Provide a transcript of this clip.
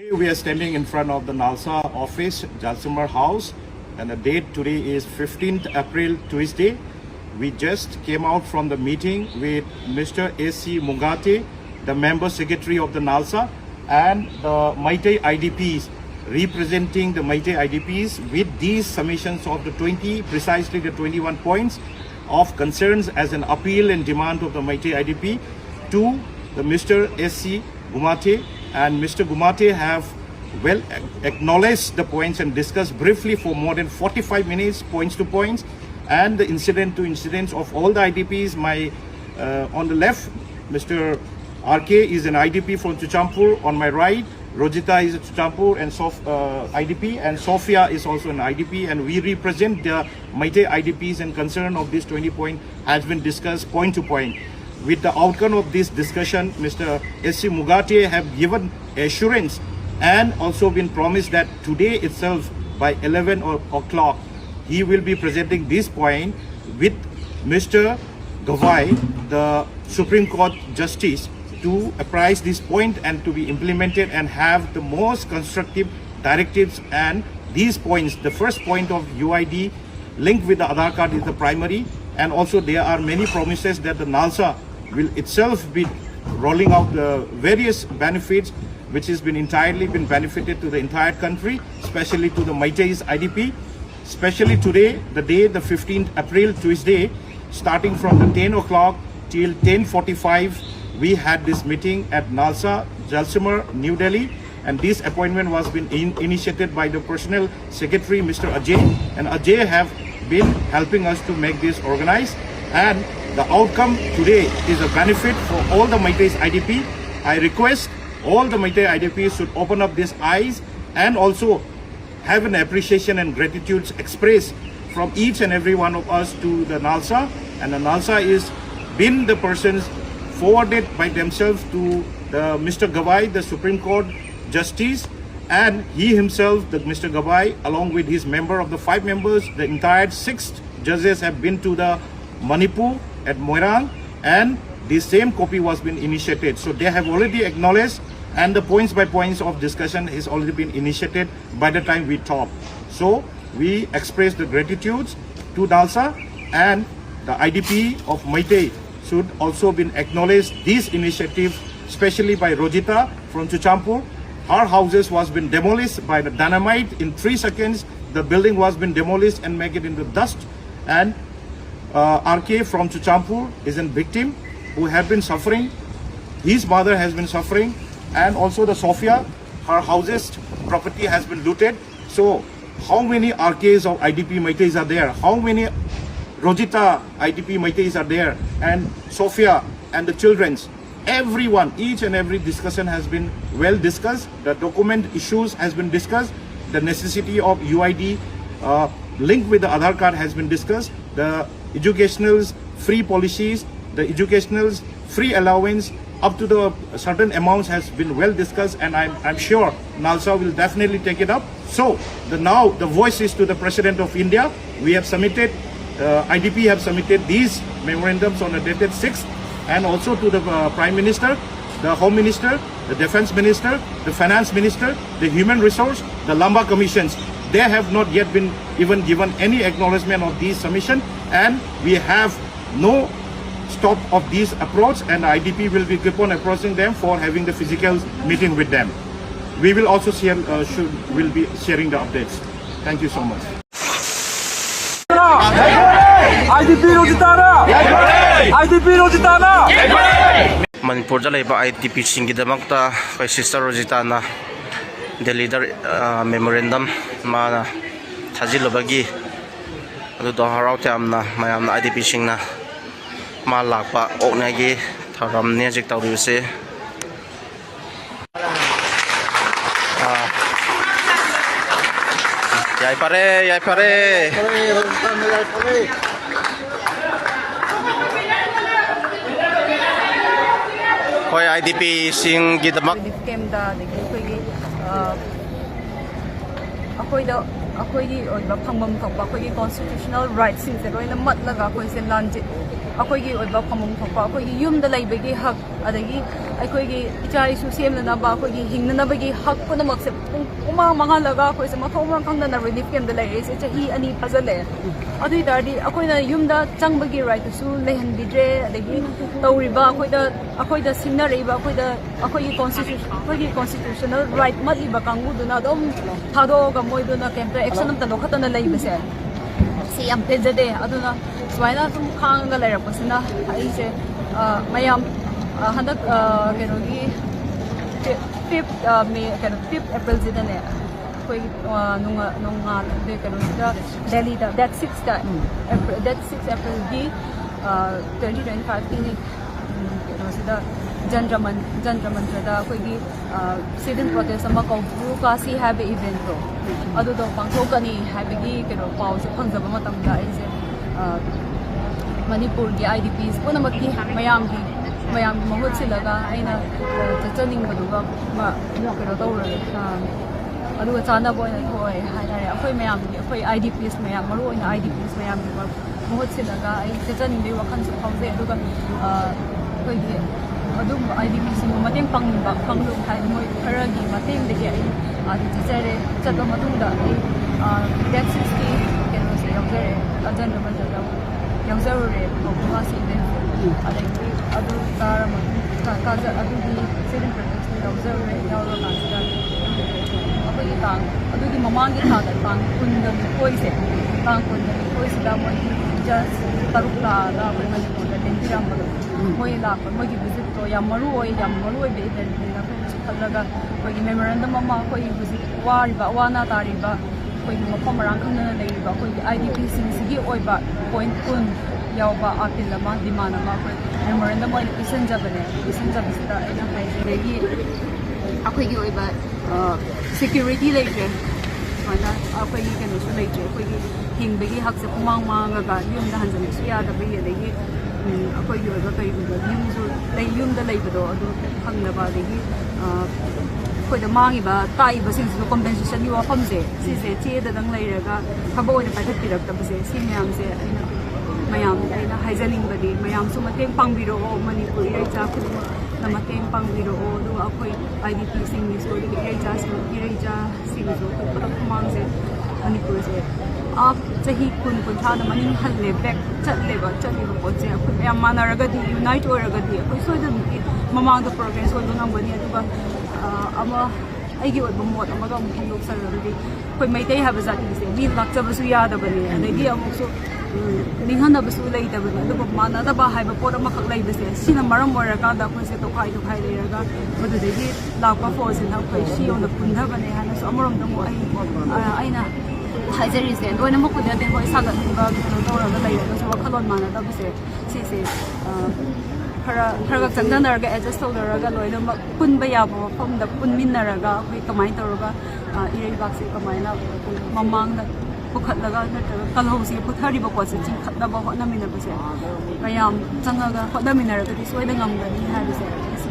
Today we are standing in front of the NALSA office, Jalsimar House, and the date today is 15th April, Tuesday. We just came out from the meeting with Mr. A.C. Mungate, the member secretary of the NALSA, and the Meitei IDPs, representing the Meitei IDPs with these submissions of the 21 points of concerns as an appeal and demand of the Meitei IDP to the Mr. S.C. Gumate, and Mr. Gumate have well acknowledged the points and discussed briefly for more than 45 minutes, points to points, and the incident to incidents of all the IDPs. On the left, Mr. RK is an IDP from Chuchampur. On my right, Rojita is a Chuchampur and IDP, and Sophia is also an IDP, and we represent the Meitei IDPs, and concern of this 20 point has been discussed point to point. With the outcome of this discussion, Mr. S.C. Mungate have given assurance and also been promised that today itself by 11 o'clock he will be presenting this point with Mr. Gavai, the Supreme Court Justice, to apprise this point and to be implemented and have the most constructive directives. And these points, the first point of UID linked with the Aadhaar card is the primary, and also there are many promises that the NALSA will itself be rolling out the various benefits which has been entirely benefited to the entire country, especially to the Meitei's IDP. Especially today, the day, the 15th April, Tuesday, starting from the 10 o'clock till 10:45, we had this meeting at NALSA, Jalsimar, New Delhi, and this appointment was been initiated by the Personnel Secretary, Mr. Ajay, and Ajay have been helping us to make this organized, and the outcome today is a benefit for all the Meitei's IDP. I request all the Meitei IDPs should open up these eyes and also have an appreciation and gratitude expressed from each and every one of us to the NALSA, and the NALSA is been the persons forwarded by themselves to the Mr. Gavai, the Supreme Court Justice, and he himself, the Mr. Gavai, along with his member of the 5 members, the entire 6 judges have been to the Manipur at Moirang, and the same copy was been initiated. So they have already acknowledged, and the points by points of discussion has already been initiated by the time we talk. So we express the gratitude to NALSA, and the IDP of Meitei should also be acknowledged this initiative, especially by Rojita from Chuchampur. Her houses was been demolished by the dynamite in 3 seconds. The building was been demolished and make it into dust. And RK from Chuchampur is a victim who have been suffering. His mother has been suffering, and also the Sophia, her houses, property has been looted. So how many RKs of IDP Meiteis are there? How many Rojita IDP Meiteis are there? And Sophia and the children's, everyone, each and every discussion has been well discussed. The document issues has been discussed. The necessity of UID linked with the Aadhaar card has been discussed. The educational's free policies, the educational's free allowance up to the certain amounts has been well discussed, and I'm sure NALSA will definitely take it up. So now the voice is to the President of India. We have submitted, IDP have submitted these memorandums on the dated 6th, and also to the Prime Minister, the Home Minister, the Defense Minister, the Finance Minister, the Human Resource, the Lamba Commissions. They have not yet been even given any acknowledgement of these submission, and we have no stop of this approach, and IDP will be keep on approaching them for having the physical meeting with them. We will also share, will be sharing the updates. Thank you so much. IDP Rojita Manipur jalaiba IDP Singi damakta kay Sister Rojita na Delhi memorandum mana thajilobagi adu do harau tamna mayamna IDP Singna malakpa OAKHRE TARAMNA jik tawrise Yaifare Koi IDP Singi damak constitutional rights since the royal matlaga ꯑꯩꯈꯣꯏꯒꯤ ꯑꯣꯏꯕ ꯐꯃꯨꯡ ꯊꯣꯛꯄ ꯑꯩꯈꯣꯏꯒꯤ ꯌꯨꯝꯗ ꯂꯩꯕꯒꯤ ꯍꯛ ꯑꯗꯒꯤ ꯑꯩꯈꯣꯏꯒꯤ ꯏꯆꯥ ꯏꯁꯨ ꯁꯦꯝꯅꯅꯕ ꯑꯩꯈꯣꯏꯒꯤ ꯍꯤꯡꯅꯅꯕꯒꯤ ꯍꯛ ꯄꯨꯝꯅꯃꯛꯁꯦ ꯄꯨꯡꯃꯥꯡ ꯃꯥꯡꯍꯜꯂꯒ ꯑꯩꯈꯣꯏꯁꯦ ꯃꯊꯣꯡ ꯃꯔꯝ ꯈꯪꯗꯅ ꯔꯤꯂꯤꯐ ꯀꯦꯝꯞꯇ ꯂꯩꯔꯛꯏꯁꯦ ꯆꯍꯤ 2 ꯐꯥꯖꯤꯜꯂꯛꯑꯦ ꯑꯗꯨ ꯑꯣꯏꯇꯥꯔꯗꯤ ꯑꯩꯈꯣꯏꯅ ꯌꯨꯝꯗ ꯆꯪꯕꯒꯤ ꯔꯥꯏꯠꯇꯨꯁꯨ ꯂꯩꯍꯟꯕꯤꯗ꯭ꯔꯦ ꯑꯗꯒꯤ ꯇꯧꯔꯤꯕ ꯑꯩꯈꯣꯏꯗ ꯁꯤꯡꯅꯔꯛꯏꯕ ꯑꯩꯈꯣꯏꯒꯤ ꯀꯣꯟꯁꯇꯤꯇ꯭ꯌꯨꯁꯅꯦꯜ ꯔꯥꯏꯠ ꯃꯠꯂꯤꯕ ꯀꯥꯡꯕꯨꯗꯨꯅ ꯑꯗꯨꯝ ꯊꯥꯗꯣꯛꯑꯒ ꯃꯣꯏꯗꯨꯅ ꯀꯦꯝꯞꯇ ꯑꯦꯛꯁꯟ ꯑꯝꯇ ꯂꯧꯈꯠꯇꯅ ꯂꯩꯕꯁꯦ ꯁꯤ ꯌꯥꯝ ꯄꯦꯟꯖꯗꯦ ꯑꯗꯨꯅ ꯁꯨꯃꯥꯏꯅ ꯁꯨꯝ ꯈꯥꯡꯉꯒ ꯂꯩꯔꯛꯄꯁꯤꯅ ꯑꯩꯁꯦ ꯃꯌꯥꯝ ꯍꯟꯗꯛ ꯀꯩꯅꯣꯒꯤ 5 ꯑꯦꯄ꯭ꯔꯤꯜꯁꯤꯗꯅꯦ ꯑꯩꯈꯣꯏ ꯅꯣꯡꯉꯥꯜꯂꯦ ꯀꯩꯅꯣꯁꯤꯗ ꯗꯦꯜꯂꯤꯗ ꯗꯦꯠ 6ꯇ ꯗꯦꯠ 6 ꯑꯦꯄ꯭ꯔꯤꯜꯒꯤ 2025ꯒꯤ ꯀꯩꯅꯣꯁꯤꯗ ꯖꯟꯇ꯭ꯔ ꯃꯟꯇ꯭ꯔꯗ ꯑꯩꯈꯣꯏꯒꯤ ꯁꯤꯠ ꯏꯟ ꯄ꯭ꯔꯣꯇꯦꯁ ꯑꯃ ꯀꯧꯕ꯭ꯔꯨ ꯀꯥꯁꯤ ꯍꯥꯏꯕ ꯏꯚꯦꯟꯇꯣ ꯑꯗꯨꯗꯣ ꯄꯥꯡꯊꯣꯛꯀꯅꯤ ꯍꯥꯏꯕꯒꯤ ꯀꯩꯅꯣ ꯄꯥꯎꯁꯦ ꯐꯪꯖꯕ ꯃꯇꯝꯗ ꯑꯩꯁꯦ ꯃꯅꯤꯄꯨꯔꯒꯤ IDPs ꯄꯨꯝꯅꯃꯛꯀꯤ ꯃꯌꯥꯝꯒꯤ ꯃꯍꯨꯠ ꯁꯤꯜꯂꯒ ꯑꯩꯅ ꯆꯠꯆꯅꯤꯡꯕꯗꯨꯒ ꯀꯩꯅꯣ ꯇꯧꯔꯒꯦ ꯑꯗꯨꯒ ꯆꯥꯟꯅꯕ ꯑꯣꯏꯅ ꯊꯣꯛꯑꯦ ꯍꯥꯏꯇꯥꯔꯦ ꯑꯩꯈꯣꯏ IDPs ꯃꯌꯥꯝ ꯃꯔꯨꯑꯣꯏꯅ IDPs ꯃꯌꯥꯝꯒꯤ ꯃꯍꯨꯠ ꯁꯤꯜꯂꯒ ꯑꯩ ꯆꯠꯆꯅꯤꯡꯕꯒꯤ ꯋꯥꯈꯜꯁꯨ ꯐꯥꯎꯖꯩ ꯑꯗꯨꯒ ꯑꯩꯈꯣꯏꯒꯤ ꯑꯗꯨꯝꯕ IDPꯁꯤꯡꯕꯨ ꯃꯇꯦꯡ ꯄꯥꯡꯅꯤꯡꯕ ꯀꯥꯡꯂꯨꯞ ꯍꯥꯏꯗꯤ ꯃꯣꯏ ꯈꯔꯒꯤ ꯃꯇꯦꯡꯗꯒꯤ ꯑꯩ ꯆꯠꯆꯔꯦ ꯆꯠꯄ ꯃꯇꯨꯡꯗ ꯑꯩ ꯗꯦꯠ 6ꯀꯤ ꯀꯩꯅꯣꯁꯦ ꯌꯥꯎꯖꯔꯦ ꯖꯟꯇ꯭ꯔ ꯃꯟꯇ꯭ꯔꯗ ꯌꯥꯎꯖꯔꯨꯔꯦ ꯀꯧꯕ꯭ꯔꯨ ꯏꯚꯦꯟ ꯑꯗꯒꯤ ꯑꯗꯨ ꯇꯥꯔ ꯃꯇꯨꯡ ꯑꯗꯨꯒꯤ ꯁꯤꯠ ꯏꯟ ꯄ꯭ꯔꯣꯇꯦꯁꯇ ꯌꯥꯎꯖꯔꯨꯔꯦ ꯌꯥꯎꯔꯀꯥꯟꯁꯤꯗ ꯑꯩꯈꯣꯏꯒꯤ ꯑꯗꯨꯒꯤ ꯃꯃꯥꯡꯒꯤ ꯊꯥꯗ ꯇꯥꯡ 10ꯗ ꯃꯈꯣꯏꯁꯦ ꯇꯥꯡ 10ꯗ ꯃꯈꯣꯏꯁꯤꯗ ꯃꯣꯏꯒꯤ ꯖꯁ 6 ꯂꯥꯛꯑꯒ ꯑꯩꯈꯣꯏ ꯃꯅꯤꯄꯨꯔꯗ ꯂꯦꯡꯕꯤꯔꯝꯕꯗꯣ ꯃꯣꯏ ꯂꯥꯛꯄ ꯃꯣꯏꯒꯤ ꯚꯤꯖꯤꯠꯇꯣ ꯌꯥꯝ ꯃꯔꯨꯑꯣꯏꯕ ꯏꯚꯦꯟꯠꯅꯤꯅ ꯑꯩꯈꯣꯏꯅꯁꯨ ꯈꯜꯂꯒ ꯑꯩꯈꯣꯏꯒꯤ ꯃꯦꯃꯣꯔꯦꯟꯗꯝ ꯑꯃ ꯑꯩꯈꯣꯏꯒꯤ ꯍꯧꯖꯤꯛ ꯋꯥꯔꯤꯕ ꯑꯋꯥ ꯑꯅꯥ ꯇꯥꯔꯤꯕ ꯑꯩꯈꯣꯏꯒꯤ ꯃꯐꯝ ꯃꯔꯥꯡ ꯈꯪꯗꯅ ꯂꯩꯔꯤꯕ ꯑꯩꯈꯣꯏꯒꯤ IDPꯁꯤꯡꯁꯤꯒꯤ ꯑꯣꯏꯕ ꯄꯣꯏꯟꯠ 10 ꯌꯥꯎꯕ ꯑꯥꯄꯤꯜ ꯑꯃ ꯗꯤꯃꯥꯟ ꯑꯃ ꯑꯩꯈꯣꯏ ꯃꯦꯃꯣꯔꯦꯟꯗꯝ ꯑꯣꯏꯅ ꯄꯤꯁꯟꯖꯕꯅꯦ ꯄꯤꯁꯟꯖꯕꯁꯤꯗ ꯑꯩꯅ ꯍꯥꯏꯖꯗꯒꯤ ꯑꯩꯈꯣꯏꯒꯤ ꯑꯣꯏꯕ ꯁꯦꯀ꯭ꯌꯨꯔꯤꯇꯤ ꯂꯩꯇ꯭ꯔꯦ ꯁꯨꯃꯥꯏꯅ ꯑꯩꯈꯣꯏꯒꯤ ꯀꯩꯅꯣꯁꯨ ꯂꯩꯇ꯭ꯔꯦ ꯑꯩꯈꯣꯏꯒꯤ ꯍꯤꯡꯕꯒꯤ ꯍꯛꯁꯦ ꯄꯨꯡꯃꯥꯡ ꯃꯥꯡꯉꯒ ꯌꯨꯝꯗ ꯍꯟꯖꯤꯟꯕꯁꯨ ꯌꯥꯗꯕꯒꯤ ꯑꯗꯒꯤ ꯑꯩꯈꯣꯏꯒꯤ ꯑꯣꯏꯕ ꯀꯔꯤꯒꯨꯝꯕ ꯌꯨꯝꯗ ꯂꯩꯕꯗꯣ ꯑꯗꯨ ꯐꯪꯗꯕ ꯑꯗꯒꯤ ꯑꯩꯈꯣꯏꯗ ꯃꯥꯡꯉꯤꯕ ꯇꯥꯛꯏꯕꯁꯤꯡꯁꯤꯁꯨ ꯀꯣꯝꯄꯦꯟꯁꯦꯁꯟꯒꯤ ꯋꯥꯐꯝꯁꯦ ꯁꯤꯁꯦ ꯆꯦꯗꯗꯪ ꯂꯩꯔꯒ ꯊꯕꯛ ꯑꯣꯏꯅ ꯄꯥꯏꯈꯠꯄꯤꯔꯛꯇꯕꯁꯦ ꯁꯤ ꯃꯌꯥꯝꯁꯦ ꯑꯩꯅ ꯍꯥꯏꯖꯅꯤꯡꯕꯗꯤ ꯃꯌꯥꯝꯁꯨ ꯃꯇꯦꯡ ꯄꯥꯡꯕꯤꯔꯛꯑꯣ ꯃꯅꯤꯄꯨꯔ ꯏꯔꯩꯆꯥ ꯈꯨꯗꯤꯡꯃꯛꯅ ꯃꯇꯦꯡ ꯄꯥꯡꯕꯤꯔꯛꯑꯣ ꯑꯗꯨꯒ ꯑꯩꯈꯣꯏ IDPꯁꯤꯡꯒꯤꯁꯨ ꯑꯗꯨꯒ ꯏꯔꯩꯆꯥꯁꯤꯡꯒꯤ ꯄꯨꯂꯞ ꯃꯃꯥꯡꯁꯦ ꯃꯅꯤꯄꯨꯔꯁꯦ ꯆꯍꯤ 10-30ꯅ ꯃꯅꯤꯡ ꯍꯜꯂꯦ ꯕꯦꯛ ꯆꯠꯂꯤꯕ ꯄꯣꯠꯁꯦ ꯑꯩꯈꯣꯏ ꯃꯌꯥꯝ ꯃꯥꯟꯅꯔꯒꯗꯤ ꯌꯨꯅꯥꯏꯠ ꯑꯣꯏꯔꯒꯗꯤ ꯑꯩꯈꯣꯏ ꯁꯣꯏꯗꯅꯗꯤ ꯃꯃꯥꯡꯗ ꯄ꯭ꯔꯣꯒ꯭ꯔꯦꯁ ꯑꯣꯏꯕ ꯉꯝꯒꯅꯤ ꯑꯗꯨꯒ ꯑꯩꯒꯤ ꯑꯣꯏꯕ ꯃꯣꯠ ꯑꯃꯒ ꯑꯃꯨꯛ ꯐꯣꯡꯗꯣꯛꯆꯔꯒꯗꯤ ꯑꯩꯈꯣꯏ ꯃꯩꯇꯩ ꯍꯥꯏꯕ ꯖꯥꯇꯤꯁꯦ ꯃꯤ ꯂꯥꯛꯆꯕꯁꯨ ꯌꯥꯗꯕꯅꯤ ꯑꯗꯒꯤ ꯑꯃꯨꯛꯁꯨ ꯅꯤꯡꯍꯟꯅꯕꯁꯨ ꯂꯩꯇꯕꯅꯤ ꯑꯗꯨꯒ ꯃꯥꯟꯅꯗꯕ ꯍꯥꯏꯕ ꯄꯣꯠ ꯑꯃꯈꯛ ꯂꯩꯕꯁꯦ ꯁꯤꯅ ꯃꯔꯝ ꯑꯣꯏꯔꯀꯥꯟꯗ ꯑꯩꯈꯣꯏꯁꯦ ꯇꯣꯈꯥꯏ ꯂꯩꯔꯒ ꯃꯗꯨꯗꯒꯤ ꯂꯥꯛꯄ ꯐꯣꯔꯁꯤꯅ ꯑꯩꯈꯣꯏ ꯁꯤ ꯌꯧꯅ ꯄꯨꯟꯊꯕꯅꯦ ꯍꯥꯏꯅꯁꯨ ꯑꯃꯔꯣꯝꯗ ꯑꯃꯨꯛ ꯑꯩꯅ ꯍꯥꯏꯖꯔꯤꯁꯦ ꯂꯣꯏꯅꯃꯛꯄꯨꯗꯤ ꯅꯠꯇꯦ ꯍꯣꯏ ꯁꯥꯒꯠꯅꯤꯡꯕ ꯀꯩꯅꯣ ꯇꯧꯔꯒ ꯂꯩꯔꯒꯁꯨ ꯋꯥꯈꯜꯂꯣꯟ ꯃꯥꯟꯅꯗꯕꯁꯦ ꯁꯤꯁꯦ ꯈꯔ ꯆꯪꯅꯔꯒ ꯑꯦꯗꯖꯁ ꯇꯧꯅꯔꯒ ꯂꯣꯏꯅꯃꯛ ꯄꯨꯟꯕ ꯌꯥꯕ ꯃꯐꯝꯗ ꯄꯨꯟꯃꯤꯟꯅꯔꯒ ꯑꯩꯈꯣꯏ ꯀꯃꯥꯏꯅ ꯇꯧꯔꯒ ꯏꯔꯩꯕꯥꯛꯁꯦ ꯀꯃꯥꯏꯅ ꯃꯃꯥꯡꯗ ꯄꯨꯈꯠꯂꯒ ꯅꯠꯇ꯭ꯔꯒ ꯀꯜꯍꯧꯁꯤ ꯄꯨꯊꯔꯤꯕ ꯄꯣꯠꯁꯦ ꯆꯤꯡꯈꯠꯅꯕ ꯍꯣꯠꯅꯃꯤꯟꯅꯕꯁꯦ ꯃꯌꯥꯝ ꯆꯪꯉꯒ ꯍꯣꯠꯅꯃꯤꯟꯅꯔꯒꯗꯤ ꯁꯣꯏꯗꯅ ꯉꯝꯒꯅꯤ ꯍꯥꯏꯕꯁꯦ ꯁꯤ